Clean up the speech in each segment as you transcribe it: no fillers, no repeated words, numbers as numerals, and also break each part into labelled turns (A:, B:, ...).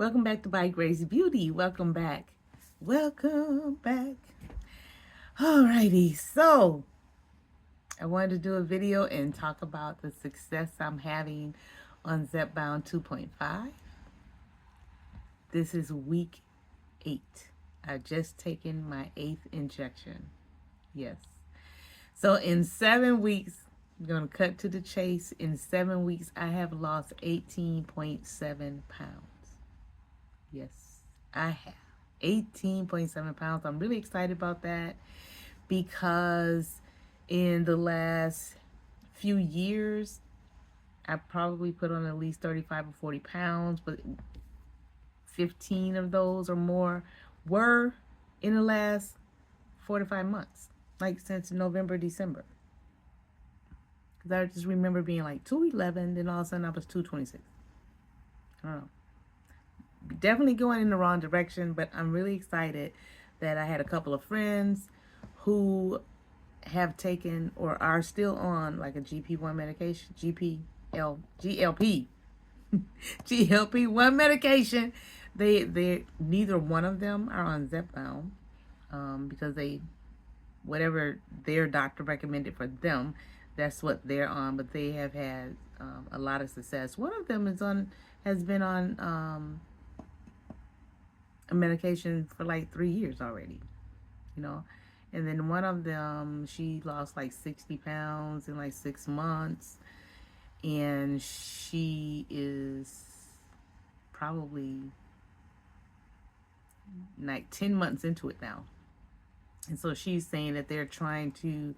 A: Welcome back to By Grace Beauty. Welcome back. Welcome back. Alrighty, so I wanted to do a video and talk about the success I'm having on Zepbound 2.5. This is week 8. I've just taken my 8th injection. Yes. So in 7 weeks, I'm going to cut to the chase. In 7 weeks, I have lost 18.7 pounds. Yes, I have 18.7 pounds. I'm really excited about that because in the last few years, I probably put on at least 35 or 40 pounds, but 15 of those or more were in the last 4 to 5 months, like since November, December. Because I just remember being like 211, then all of a sudden I was 226. I don't know. Definitely going in the wrong direction, but I'm really excited that I had a couple of friends who have taken or are still on like a GP1 medication, GLP, GLP1 medication. They neither one of them are on Zepbound because whatever their doctor recommended for them, that's what they're on. But they have had a lot of success. One of them has been on a medication for like 3 years already, you know. And then one of them, she lost like 60 pounds in like 6 months. And she is probably like 10 months into it now. And so she's saying that they're trying to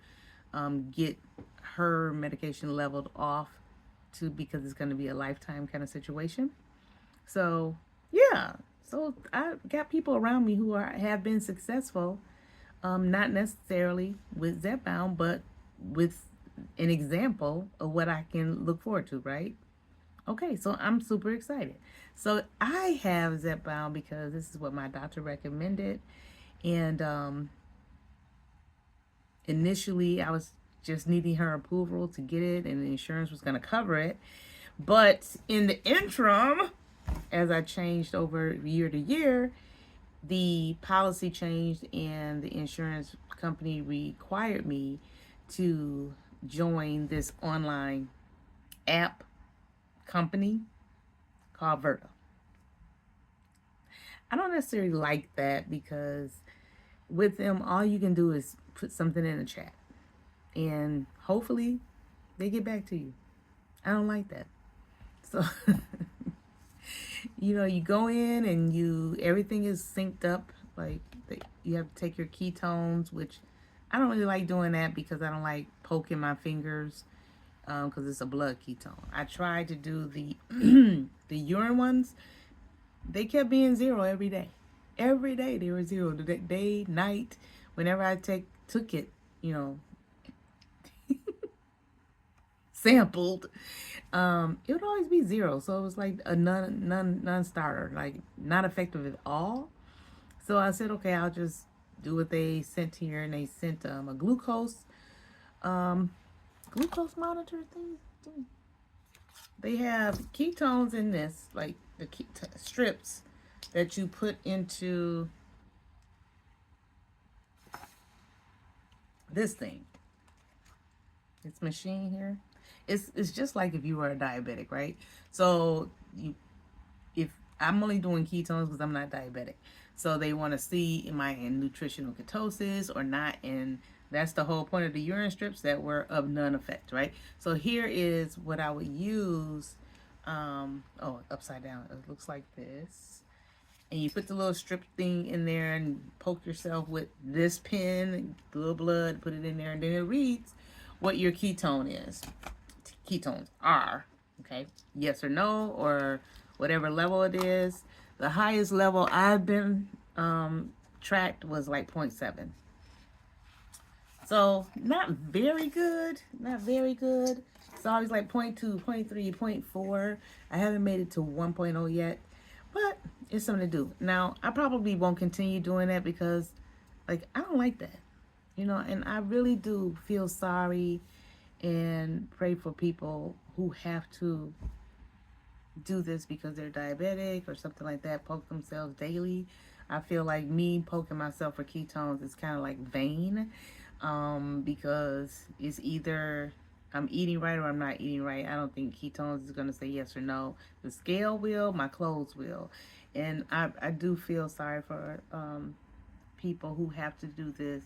A: get her medication leveled off because it's going to be a lifetime kind of situation. So, yeah. So I got people around me who have been successful, not necessarily with Zepbound, but with an example of what I can look forward to, right? Okay, so I'm super excited. So I have Zepbound because this is what my doctor recommended. And initially I was just needing her approval to get it, and the insurance was going to cover it. But in the interim, as I changed over year to year, the policy changed and the insurance company required me to join this online app company called Verta. I don't necessarily like that because with them, all you can do is put something in the chat and hopefully they get back to you. I don't like that. So you go in and everything is synced up. Like you have to take your ketones, which I don't really like doing that because I don't like poking my fingers because it's a blood ketone. I tried to do the the urine ones. They kept being 0 every day. Every day they were 0. The day, night, whenever I took it, sampled, it would always be 0. So it was like a non-starter, like not effective at all. So I said, okay, I'll just do what they sent here, and they sent a glucose monitor thing. They have ketones in this, like the strips that you put into this thing. This machine here. It's just like if you were a diabetic, right? So if I'm only doing ketones because I'm not diabetic, so they want to see am I in nutritional ketosis or not, and that's the whole point of the urine strips, that were of none effect, right? So here is what I would use. Oh, upside down. It looks like this. And you put the little strip thing in there and poke yourself with this pin, a little blood, put it in there, and then it reads what your ketones are, okay? Yes or no, or whatever level it is. The highest level I've been tracked was like 0.7. So not very good. It's always like 0.2, 0.3, 0.4. I haven't made it to 1.0 yet, but it's something to do. Now, I probably won't continue doing that because like I don't like that. And I really do feel sorry and pray for people who have to do this because they're diabetic or something like that, poke themselves daily. I feel like me poking myself for ketones is kind of like vain, because it's either I'm eating right or I'm not eating right. I don't think ketones is going to say yes or no. The scale will, my clothes will. And I do feel sorry for people who have to do this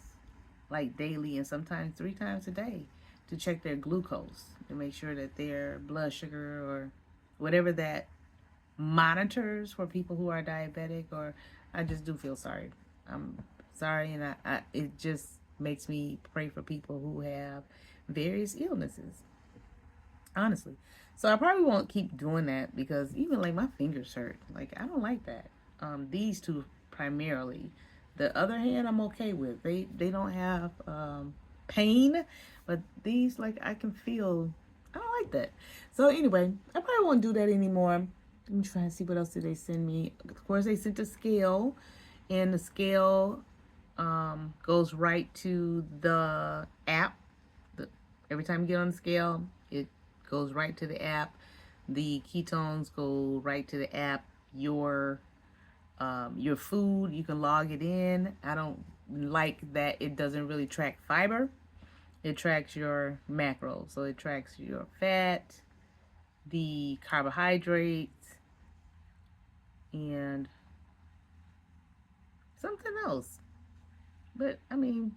A: like daily and sometimes 3 times a day to check their glucose to make sure that their blood sugar or whatever that monitors for people who are diabetic. Or I just do feel sorry. I'm sorry, and it just makes me pray for people who have various illnesses, honestly. So I probably won't keep doing that because even like my fingers hurt. Like I don't like that. These two primarily. The other hand I'm okay with. They don't have pain, but these like I can feel. I don't like that. So anyway, I probably won't do that anymore. Let me try and see what else did they send me. Of course, they sent a scale, and the scale goes right to the app. Every time you get on the scale, it goes right to the app. The ketones go right to the app. Your food, you can log it in. I don't like that it doesn't really track fiber. It tracks your macros. So it tracks your fat, the carbohydrates, and something else. But I mean,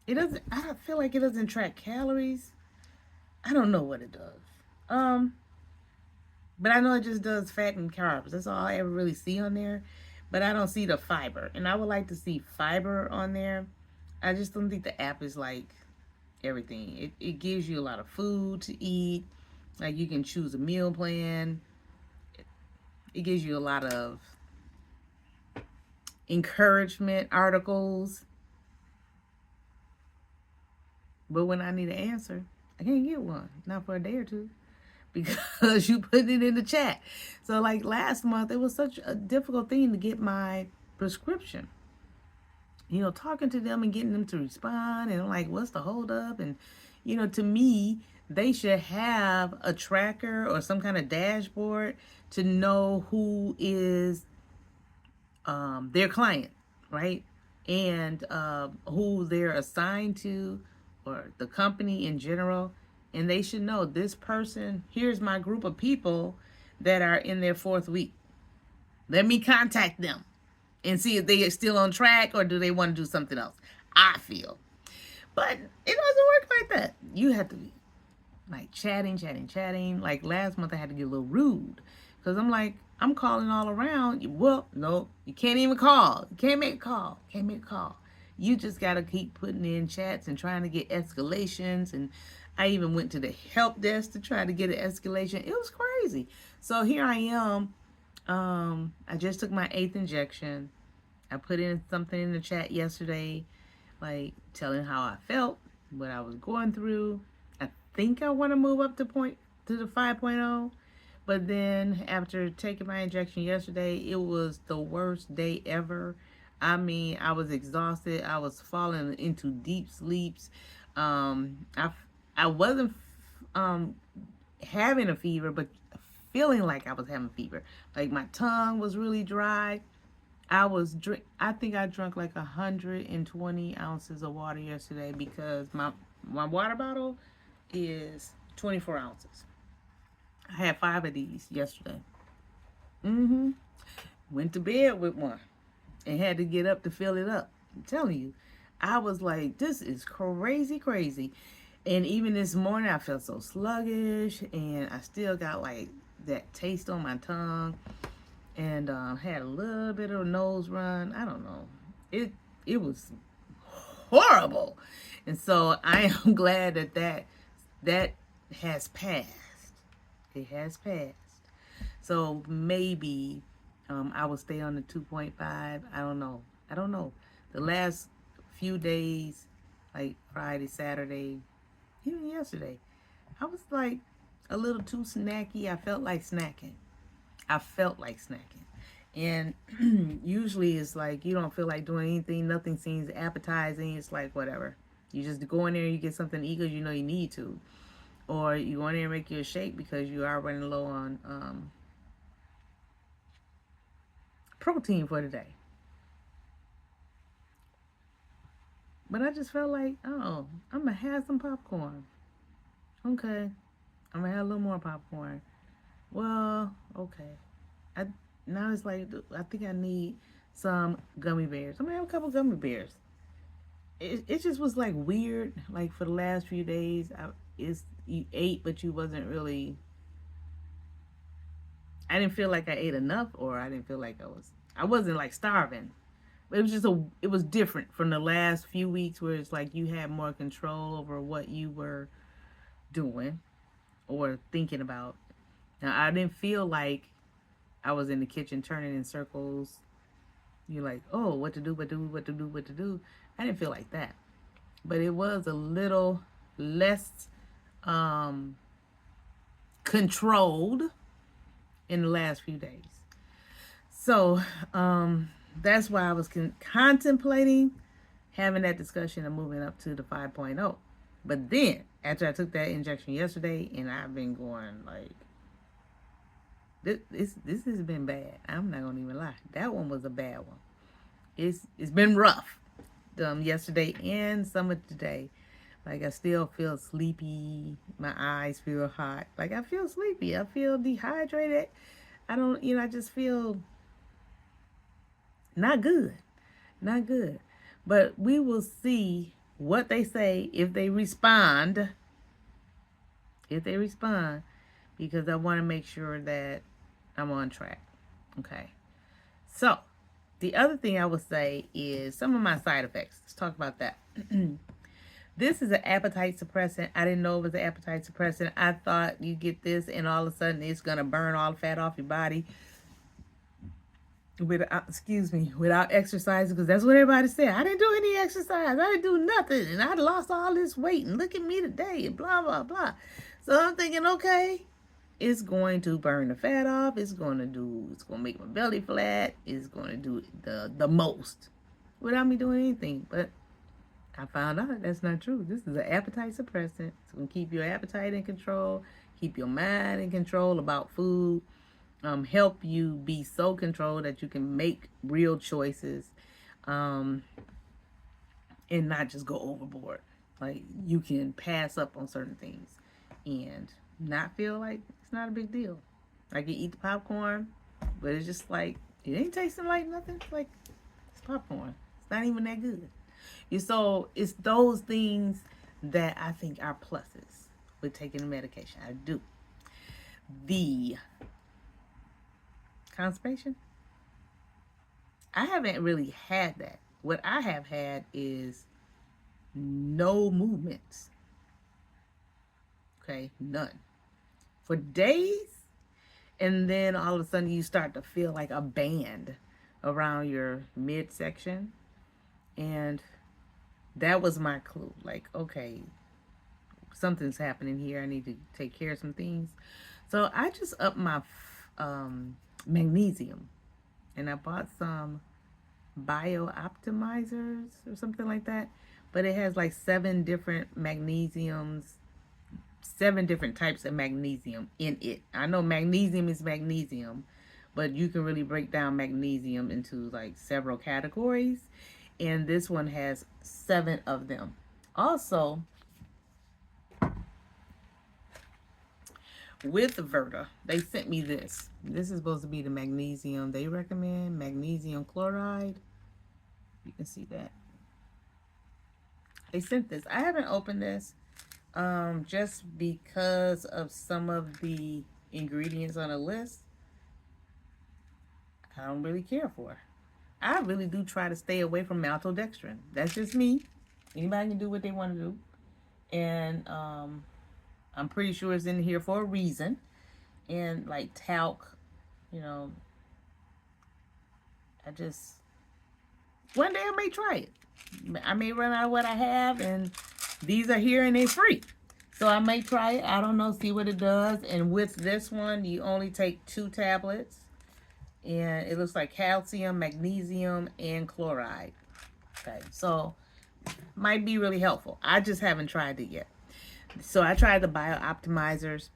A: it doesn't. I don't feel like it doesn't track calories. I don't know what it does. Um, but I know it just does fat and carbs. That's all I ever really see on there. But I don't see the fiber, and I would like to see fiber on there. I just don't think the app is like everything. It gives you a lot of food to eat. Like you can choose a meal plan. It gives you a lot of encouragement articles. But when I need an answer, I can't get one. Not for a day or two. Because you put it in the chat. So like last month, it was such a difficult thing to get my prescription. You know, talking to them and getting them to respond, and I'm like, what's the holdup? And you know, to me, they should have a tracker or some kind of dashboard to know who is their client, right? And who they're assigned to, or the company in general. And they should know this person, here's my group of people that are in their 4th week. Let me contact them and see if they are still on track or do they want to do something else. I feel. But it doesn't work like that. You have to be like chatting. Like last month I had to get a little rude because I'm like, I'm calling all around. Well, no, you can't even call. You can't make a call. Can't make a call. You just got to keep putting in chats and trying to get escalations. And I even went to the help desk to try to get an escalation. It was crazy. So here I am. I just took my 8th injection. I put in something in the chat yesterday, like telling how I felt, what I was going through. I think I want to move up to the 5.0. But then after taking my injection yesterday, it was the worst day ever. I mean, I was exhausted. I was falling into deep sleeps. I wasn't having a fever, but feeling like I was having a fever. Like my tongue was really dry. I think I drank like 120 ounces of water yesterday because my water bottle is 24 ounces. I had 5 of these yesterday. Went to bed with one and had to get up to fill it up. I'm telling you, I was like, this is crazy. And even this morning, I felt so sluggish, and I still got like that taste on my tongue, and had a little bit of a nose run. I don't know. It was horrible, and so I am glad that has passed. It has passed. So maybe I will stay on the 2.5. I don't know. The last few days, like Friday, Saturday, even yesterday, I was like a little too snacky. I felt like snacking. And usually it's like you don't feel like doing anything. Nothing seems appetizing. It's like whatever. You just go in there and you get something to eat because you know you need to. Or you go in there and make you a shake because you are running low on protein for today. But I just felt like, oh, I'm going to have some popcorn. Okay. I'm going to have a little more popcorn. Well, okay. Now it's like, I think I need some gummy bears. I'm going to have a couple gummy bears. It just was like weird. Like for the last few days, you ate, but you wasn't really. I didn't feel like I ate enough, or I didn't feel like I wasn't like starving. But it was just it was different from the last few weeks where it's like you had more control over what you were doing or thinking about. Now, I didn't feel like I was in the kitchen turning in circles. You're like, oh, what to do, what to do, what to do, what to do. I didn't feel like that. But it was a little less controlled in the last few days. So that's why I was contemplating having that discussion of moving up to the 5.0. But then, after I took that injection yesterday, and I've been going like, this has been bad. I'm not gonna even lie. That one was a bad one. It's been rough. Yesterday and some of today. Like I still feel sleepy. My eyes feel hot. Like I feel sleepy. I feel dehydrated. I just feel not good. Not good. But we will see what they say if they respond. Because I want to make sure that I'm on track. Okay. So, the other thing I would say is some of my side effects. Let's talk about that. This is an appetite suppressant. I didn't know it was an appetite suppressant. I thought you get this and all of a sudden it's going to burn all the fat off your body without exercising, because that's what everybody said. I didn't do any exercise. I didn't do nothing. And I lost all this weight. And look at me today and blah, blah, blah. So I'm thinking, okay, it's going to burn the fat off. It's going to make my belly flat. It's going to do the most without me doing anything. But I found out that's not true. This is an appetite suppressant. It's going to keep your appetite in control, keep your mind in control about food, help you be so controlled that you can make real choices, and not just go overboard. Like you can pass up on certain things and not feel like it's not a big deal. Like you eat the popcorn, but it's just like, it ain't tasting like nothing. It's like, it's popcorn. It's not even that good. So it's those things that I think are pluses with taking the medication. I do. The constipation, I haven't really had that. What I have had is no movements. Okay, none. For days, and then all of a sudden you start to feel like a band around your midsection. And that was my clue. Like, okay, something's happening here. I need to take care of some things. So I just upped my magnesium. And I bought some bio-optimizers or something like that. But it has like 7 different types of magnesium in it. I know magnesium is magnesium, but you can really break down magnesium into like several categories. And this one has 7 of them. Also, with Verta, they sent me this. This is supposed to be the magnesium they recommend, magnesium chloride. You can see that. They sent this. I haven't opened this just because of some of the ingredients on the list. I don't really care for. I really do try to stay away from maltodextrin. That's just me. Anybody can do what they want to do. And I'm pretty sure it's in here for a reason. And like talc, one day I may try it. I may run out of what I have, and these are here and they're free. So I may try it. I don't know, see what it does. And with this one, you only take 2 tablets. And it looks like calcium, magnesium, and chloride. Okay, so might be really helpful. I just haven't tried it yet. So I tried the bio-optimizers,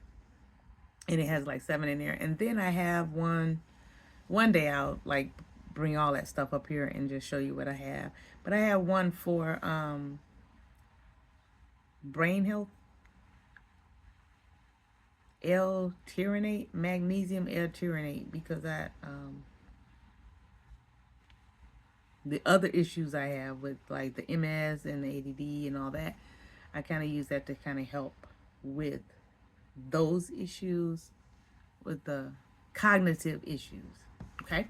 A: and it has like 7 in there. And then I have one day I'll like bring all that stuff up here and just show you what I have. But I have one for brain health. L-tyrosine, magnesium L-tyrosine, because the other issues I have with like the MS and the ADD and all that, I kind of use that to kind of help with those issues, with the cognitive issues. Okay,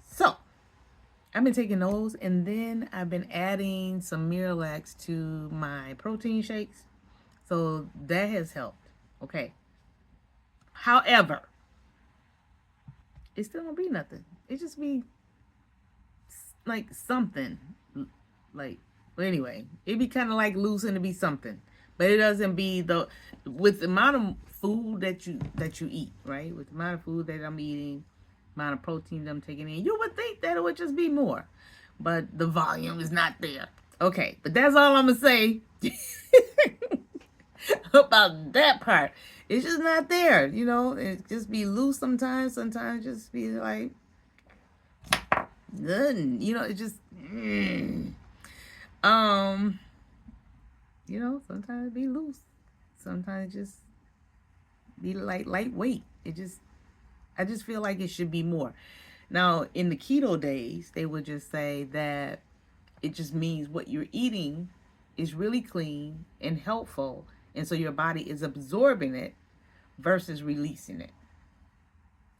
A: so I've been taking those, and then I've been adding some Miralax to my protein shakes, so that has helped. Okay, however, it still don't be nothing. It just be like something, like, but anyway, it be kind of like losing to be something, but it doesn't be the, with the amount of food that you eat, right? With the amount of food that I'm eating, amount of protein that I'm taking in, you would think that it would just be more, but the volume is not there. Okay, but that's all I'm gonna say about that part. It's just not there, you know. It just be loose sometimes. Sometimes just be like, you know, it just, you know, sometimes it be loose. Sometimes it just be like lightweight. I just feel like it should be more. Now, in the keto days, they would just say that it just means what you're eating is really clean and helpful, and so your body is absorbing it versus releasing it.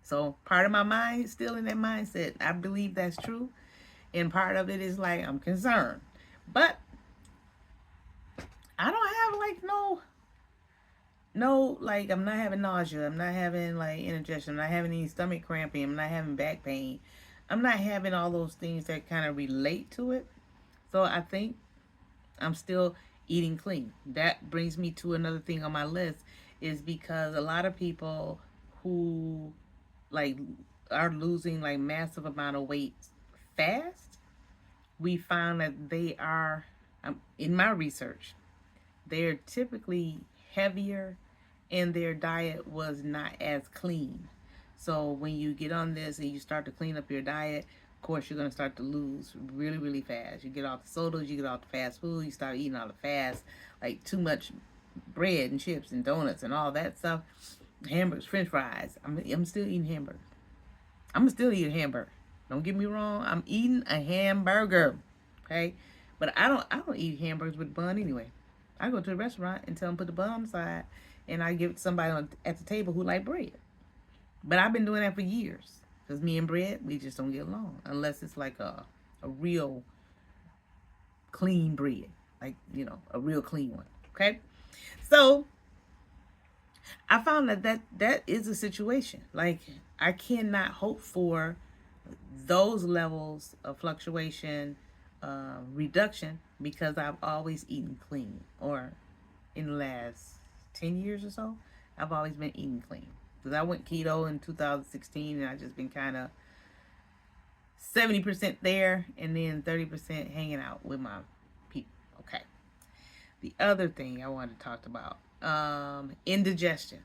A: So part of my mind is still in that mindset. I believe that's true, and part of it is like I'm concerned, but I don't have like no, like I'm not having nausea, I'm not having like indigestion, I'm not having any stomach cramping, I'm not having back pain, I'm not having all those things that kind of relate to it. So I think I'm still eating clean. That brings me to another thing on my list, is because a lot of people who like are losing like massive amount of weight fast, we found that they are, in my research, they're typically heavier and their diet was not as clean. So when you get on this and you start to clean up your diet, of course you're going to start to lose really, really fast. You get off the sodas, you get off the fast food, you start eating all the fast, like too much bread and chips and donuts and all that stuff. Hamburgers, french fries. I'm still eating hamburgers. I'm still eating hamburger. Don't get me wrong. I'm eating a hamburger. Okay? But I don't eat hamburgers with bun anyway. I go to a restaurant and tell them put the bun on the side, and I give it to somebody at the table who like bread. But I've been doing that for years. Because me and bread, we just don't get along. Unless it's like a real clean bread. Like, you know, a real clean one. Okay? So, I found that is a situation. Like, I cannot hope for those levels of fluctuation, reduction, because I've always eaten clean. Or in the last 10 years or so, I've always been eating clean. Because I went keto in 2016, and I just been kind of 70% there and then 30% hanging out with my people. Okay. The other thing I wanted to talk about, indigestion.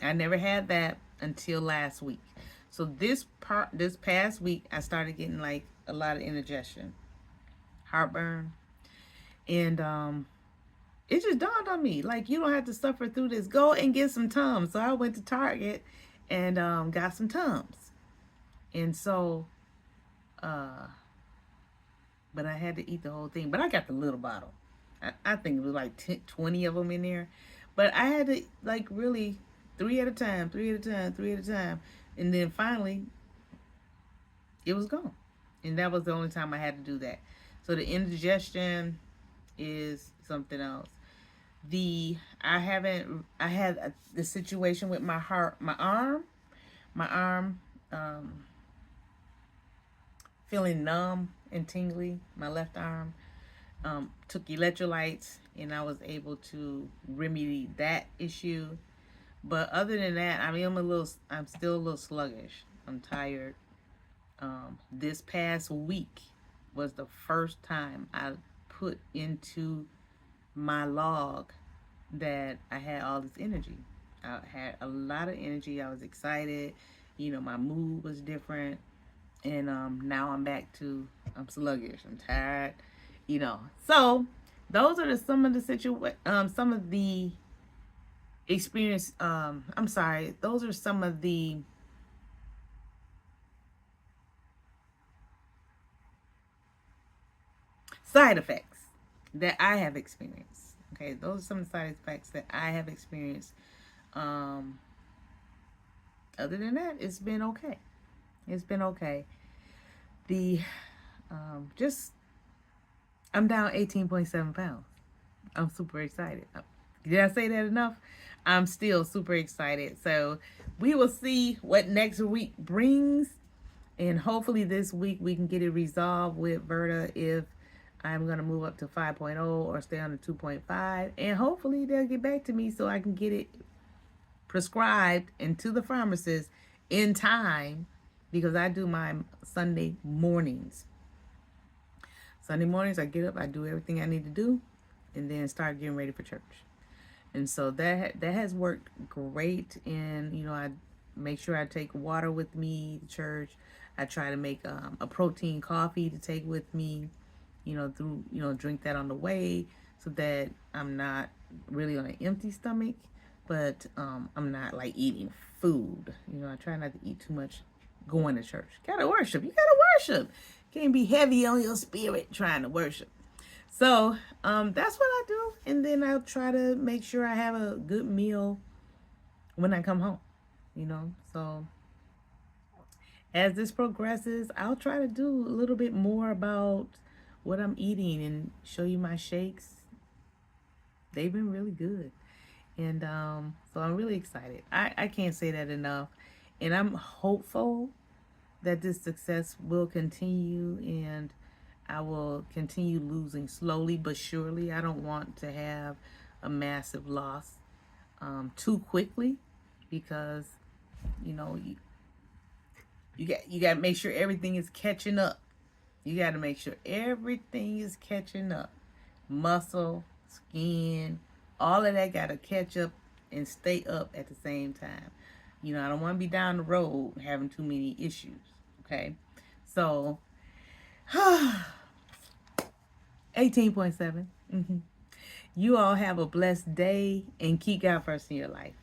A: I never had that until last week. So this past week, I started getting like a lot of indigestion, heartburn, and it just dawned on me, like, you don't have to suffer through this. Go and get some Tums. So I went to Target and got some Tums, and so, but I had to eat the whole thing. But I got the little bottle. I think it was like 20 of them in there. But I had to, like, really, 3 at a time, 3 at a time, 3 at a time. And then finally, it was gone. And that was the only time I had to do that. So the indigestion is something else. I had the situation with my arm, feeling numb and tingly, my left arm. Took electrolytes, and I was able to remedy that issue. But other than that, I mean, I'm still a little sluggish. I'm tired. This past week was the first time I put into my log that I had all this energy. I had a lot of energy. I was excited. You know, my mood was different. And now I'm sluggish. I'm tired, So those are some of the some of the experience. I'm sorry. Those are some of the side effects that I have experienced. Okay, those are some of the side effects that I have experienced. Um, Other than that, it's been okay. It's been okay. The just I'm down 18.7 pounds. I'm super excited. Did I say that enough? I'm still super excited. So we will see what next week brings. And hopefully this week we can get it resolved with Verta if I'm going to move up to 5.0 or stay on the 2.5. And hopefully they'll get back to me so I can get it prescribed into the pharmacist in time because I do my Sunday mornings. Sunday mornings, I get up, I do everything I need to do, and then start getting ready for church. And so that has worked great. And I make sure I take water with me to church. I try to make a protein coffee to take with me. Drink that on the way so that I'm not really on an empty stomach, but I'm not like eating food. I try not to eat too much going to church. Gotta worship. You gotta worship. Can't be heavy on your spirit trying to worship. So that's what I do. And then I'll try to make sure I have a good meal when I come home, So as this progresses, I'll try to do a little bit more about what I'm eating and show you my shakes. They've been really good. And so I'm really excited. I can't say that enough. And I'm hopeful that this success will continue and I will continue losing slowly but surely. I don't want to have a massive loss too quickly because you got to make sure everything is catching up. You got to make sure everything is catching up. Muscle, skin, all of that got to catch up and stay up at the same time. I don't want to be down the road having too many issues. Okay, so 18.7. You all have a blessed day and keep God first in your life.